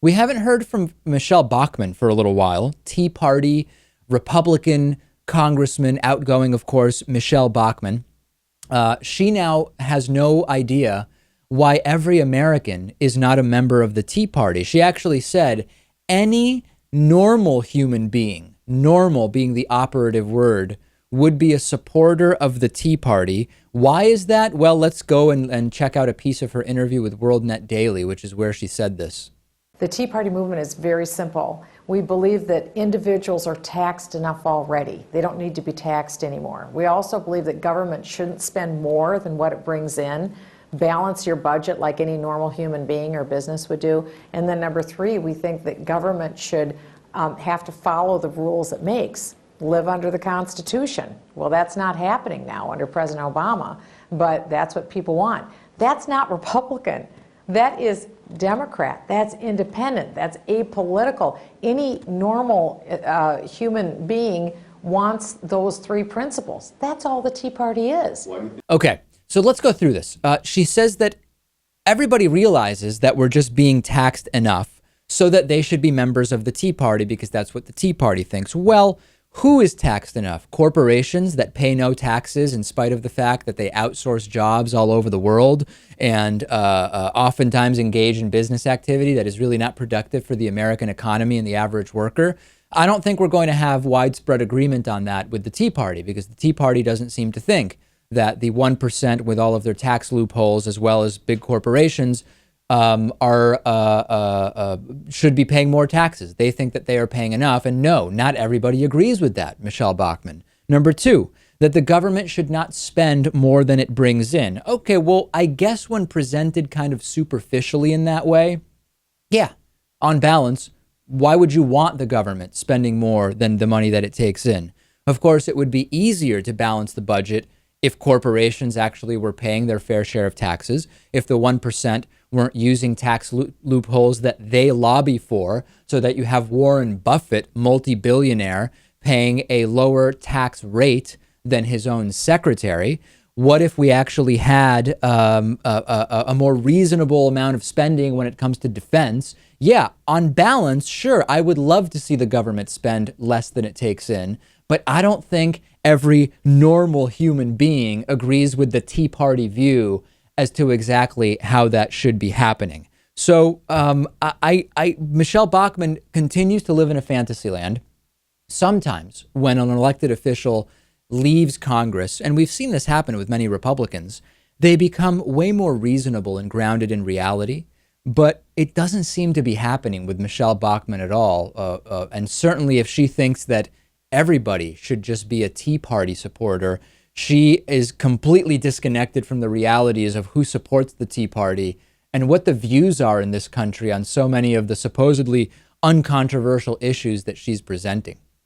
We haven't heard from Michele Bachmann for a little while. Tea Party, Republican Congressman, outgoing, of course, Michele Bachmann. She now has no idea why every American is not a member of the Tea Party. She actually said any normal human being, normal being the operative word, would be a supporter of the Tea Party. Why is that? Well, let's go and check out a piece of her interview with WorldNet Daily, which is where she said this. The Tea Party movement is very simple. We believe that individuals are taxed enough already. They don't need to be taxed anymore. We also believe that government shouldn't spend more than what it brings in. Balance your budget like any normal human being or business would do. And then number three, we think that government should have to follow the rules it makes, live under the Constitution. Well, that's not happening now under President Obama, but that's what people want. That's not Republican. That is Democrat. That's independent. That's apolitical. Any normal human being wants those three principles. That's all the Tea Party is. Okay, so let's go through this. She says that everybody realizes that we're just being taxed enough so that they should be members of the Tea Party because that's what the Tea Party thinks. Well, who is taxed enough? Corporations that pay no taxes in spite of the fact that they outsource jobs all over the world and oftentimes engage in business activity that is really not productive for the American economy and the average worker. I don't think we're going to have widespread agreement on that with the Tea Party because the Tea Party doesn't seem to think that the 1% with all of their tax loopholes as well as big corporations should be paying more taxes. They think that they are paying enough. And no, not everybody agrees with that, Michele Bachmann. Number two, that the government should not spend more than it brings in. Okay, well, I guess when presented kind of superficially in that way, yeah, on balance, why would you want the government spending more than the money that it takes in? Of course, it would be easier to balance the budget if corporations actually were paying their fair share of taxes, if the 1% weren't using tax loopholes that they lobby for, so that you have Warren Buffett, multi-billionaire, paying a lower tax rate than his own secretary. What if we actually had a more reasonable amount of spending when it comes to defense? Yeah, on balance, sure, I would love to see the government spend less than it takes in, but I don't think every normal human being agrees with the Tea Party view as to exactly how that should be happening. So Michele Bachmann continues to live in a fantasy land. Sometimes when an elected official leaves Congress, and we've seen this happen with many Republicans, they become way more reasonable and grounded in reality. But it doesn't seem to be happening with Michele Bachmann at all. And certainly if she thinks that everybody should just be a Tea Party supporter, she is completely disconnected from the realities of who supports the Tea Party and what the views are in this country on so many of the supposedly uncontroversial issues that she's presenting.